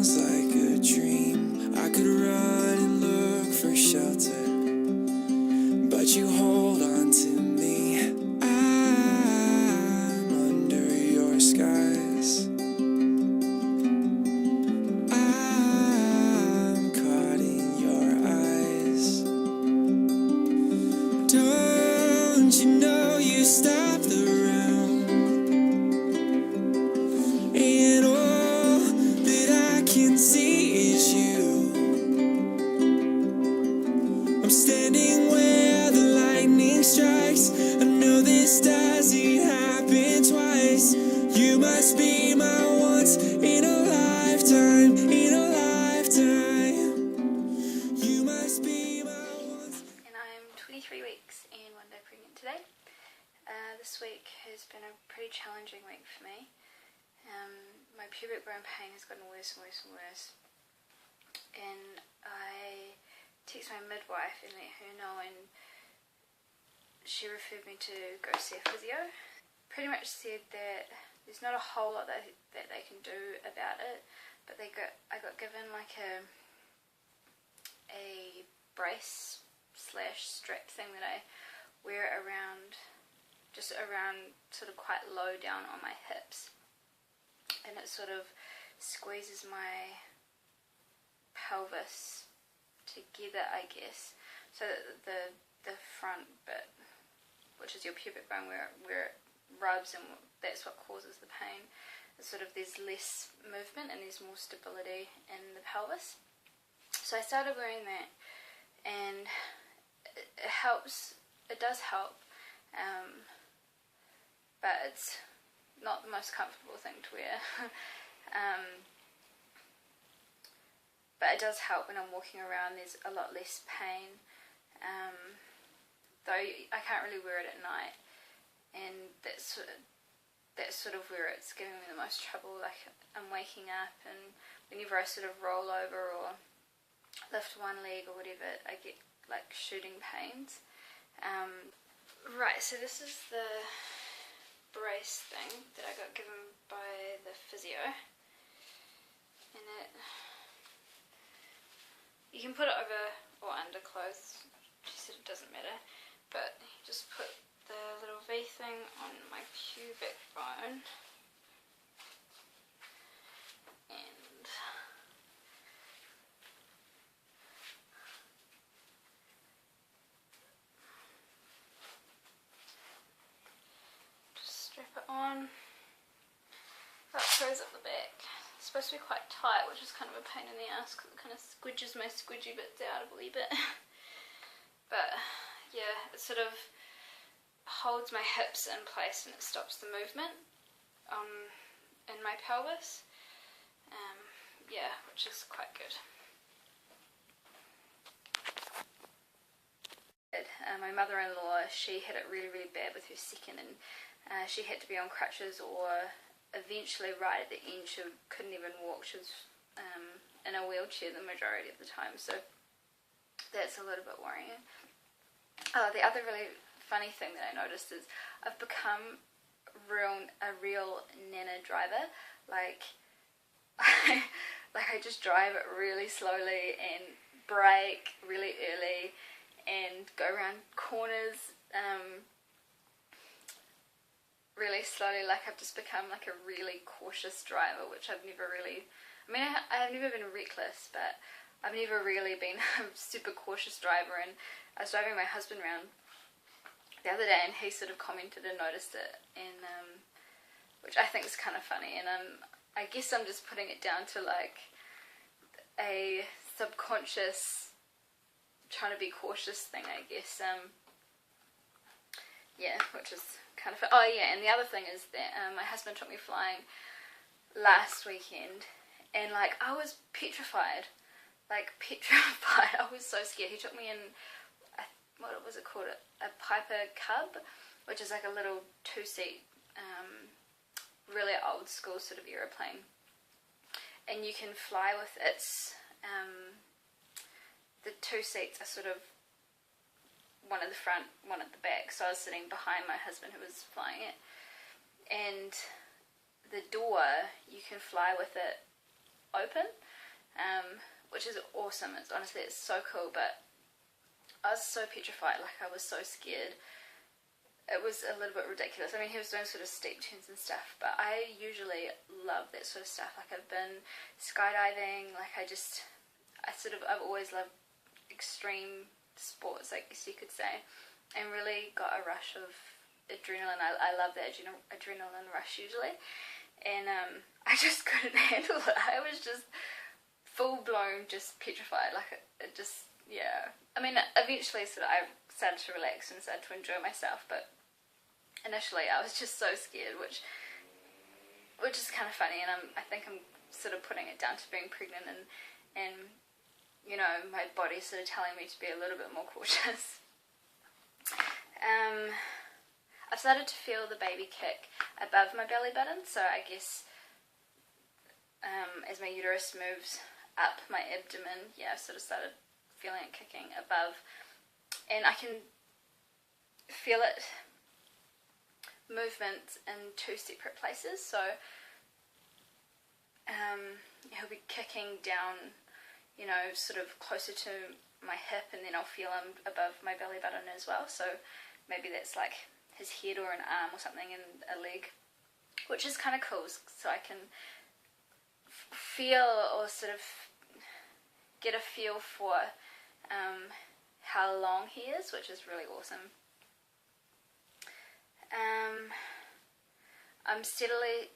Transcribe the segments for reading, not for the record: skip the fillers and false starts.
feels like a dream. I could run and look for shelter, but you hold on to me. I'm under your skies. I'm caught in your eyes. Don't you know you stop the round, and all that I can see is you. I'm standing where the lightning strikes. I know this doesn't happen twice. You must be my once in a lifetime, in a lifetime. You must be my once. And I'm 23 weeks and 1 day pregnant today. This week has been a pretty challenging week for me. My pubic bone pain has gotten worse and worse and worse. And I text my midwife and let her know, and she referred me to go see a physio. Pretty much said that there's not a whole lot that they can do about it, but I got given like a brace slash strap thing that I wear around, just around sort of quite low down on my hips, and it sort of squeezes my pelvis together, I guess, so that the front bit, which is your pubic bone, where it rubs, and that's what causes the pain, is sort of there's less movement and there's more stability in the pelvis. So I started wearing that, and it helps. It does help, but it's not the most comfortable thing to wear. But it does help when I'm walking around. There's a lot less pain, though I can't really wear it at night, and that's sort of where it's giving me the most trouble. Like, I'm waking up, and whenever I sort of roll over or lift one leg or whatever, I get like shooting pains. Right, so this is the brace thing that I got given by the physio, and you can put it over or under clothes. She said it doesn't matter, but you just put the little V thing on my pubic bone, and just strap it on. That throws up the back. It's supposed to be quite tight, which is kind of a pain in the ass because it kind of squidges my squidgy bits out a wee bit. But yeah, it sort of holds my hips in place and it stops the movement in my pelvis. Yeah, which is quite good. My mother-in-law, she had it really, really bad with her second, and she had to be on crutches, or eventually right at the end she couldn't even walk. She was in a wheelchair the majority of the time, so that's a little bit worrying. The other really funny thing that I noticed is I've become a real nana driver. Like I just drive it really slowly and brake really early and go around corners really slowly. Like, I've just become like a really cautious driver, which I've never really, I mean, I've never been reckless, but I've never really been a super cautious driver. And I was driving my husband around the other day, and he sort of commented and noticed it, and which I think is kind of funny. And I guess I'm just putting it down to like a subconscious trying to be cautious thing, I guess. Yeah, which is kind of, oh yeah, and the other thing is that my husband took me flying last weekend, and like I was petrified. I was so scared. He took me in, what was it called, a Piper Cub, which is like a little two-seat, really old school sort of aeroplane, and you can fly with its, the two seats are sort of one at the front, one at the back, so I was sitting behind my husband who was flying it, and the door, you can fly with it open, which is awesome. It's so cool, but I was so petrified, like I was so scared. It was a little bit ridiculous. I mean, he was doing sort of steep turns and stuff, but I usually love that sort of stuff. Like I've been skydiving, like I've always loved extreme sports, I guess you could say, and really got a rush of adrenaline. I love the adrenaline rush usually, and I just couldn't handle it. I was just full blown, just petrified. Like it just, yeah. I mean, eventually I started to relax and started to enjoy myself, but initially I was just so scared, which is kind of funny, and I think I'm sort of putting it down to being pregnant and you know, my body's sort of telling me to be a little bit more cautious. I've started to feel the baby kick above my belly button, so I guess as my uterus moves up my abdomen, yeah, I've sort of started feeling it kicking above, and I can feel it movement in two separate places. So he'll be kicking down, you know, sort of closer to my hip, and then I'll feel him above my belly button as well. So maybe that's like his head or an arm or something, and a leg, which is kind of cool, so I can feel or sort of get a feel for how long he is, which is really awesome. I'm steadily,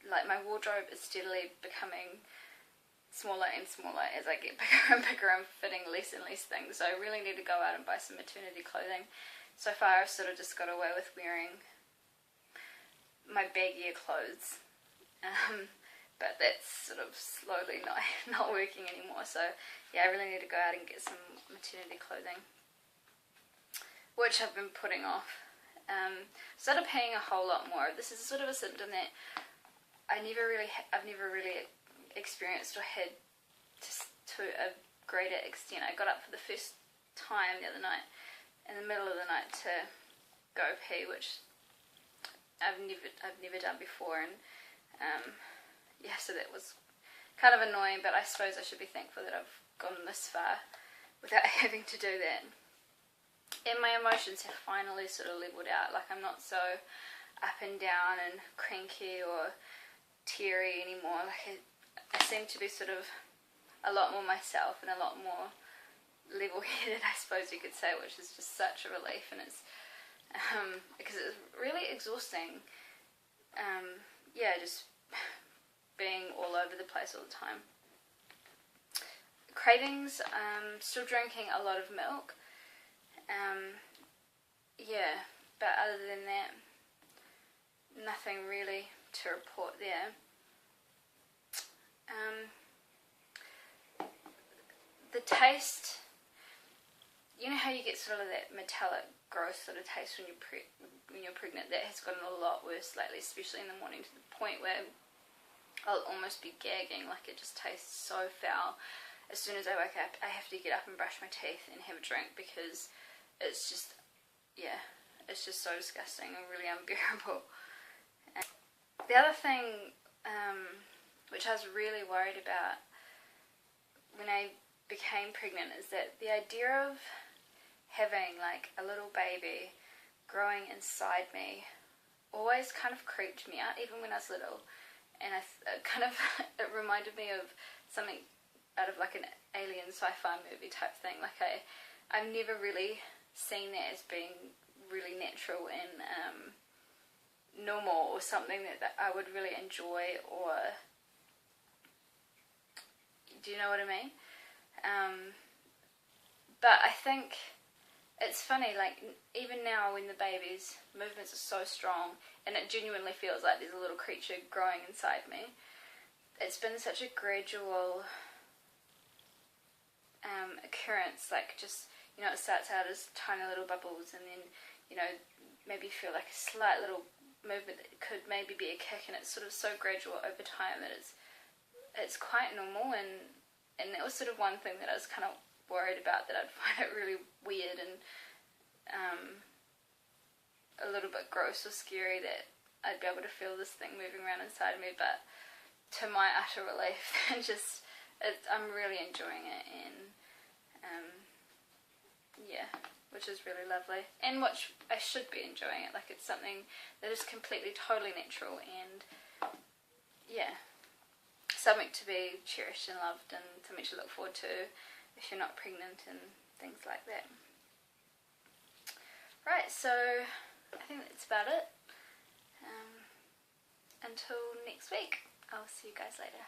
like my wardrobe is steadily becoming smaller and smaller as I get bigger and bigger. I'm fitting less and less things, so I really need to go out and buy some maternity clothing. So far I've sort of just got away with wearing my baggier clothes, but that's sort of slowly not working anymore. So yeah, I really need to go out and get some maternity clothing, which I've been putting off. Started paying a whole lot more. This is sort of a symptom that I've never really experienced or had to a greater extent. I got up for the first time the other night, in the middle of the night, to go pee, which I've never done before, and yeah, so that was kind of annoying. But I suppose I should be thankful that I've gone this far without having to do that. And my emotions have finally sort of leveled out. Like I'm not so up and down and cranky or teary anymore. Like I seem to be sort of a lot more myself and a lot more level-headed, I suppose you could say, which is just such a relief. And it's because it's really exhausting. Yeah, just being all over the place all the time. Cravings, still drinking a lot of milk. Yeah, but other than that, nothing really to report there. The taste, you know how you get sort of that metallic, gross sort of taste when you're pregnant? That has gotten a lot worse lately, especially in the morning, to the point where I'll almost be gagging. Like it just tastes so foul. As soon as I wake up, I have to get up and brush my teeth and have a drink, because it's just, yeah, it's just so disgusting and really unbearable. And the other thing, which I was really worried about when I became pregnant, is that the idea of having like a little baby growing inside me always kind of creeped me out, even when I was little. And it reminded me of something out of like an alien sci-fi movie type thing. Like I've never really seen that as being really natural and normal, or something that I would really enjoy, or do you know what I mean? But I think it's funny, like even now when the baby's movements are so strong and it genuinely feels like there's a little creature growing inside me, it's been such a gradual occurrence. Like just, you know, it starts out as tiny little bubbles, and then, you know, maybe feel like a slight little movement that could maybe be a kick, and it's sort of so gradual over time that it's quite normal. And that was sort of one thing that I was kind of worried about, that I'd find it really weird and a little bit gross or scary that I'd be able to feel this thing moving around inside me. But to my utter relief, it just I'm really enjoying it, and yeah, which is really lovely, and which I should be enjoying it. Like, it's something that is completely, totally natural, and yeah, something to be cherished and loved, and something to look forward to if you're not pregnant and things like that. Right, so I think that's about it. Until next week, I'll see you guys later.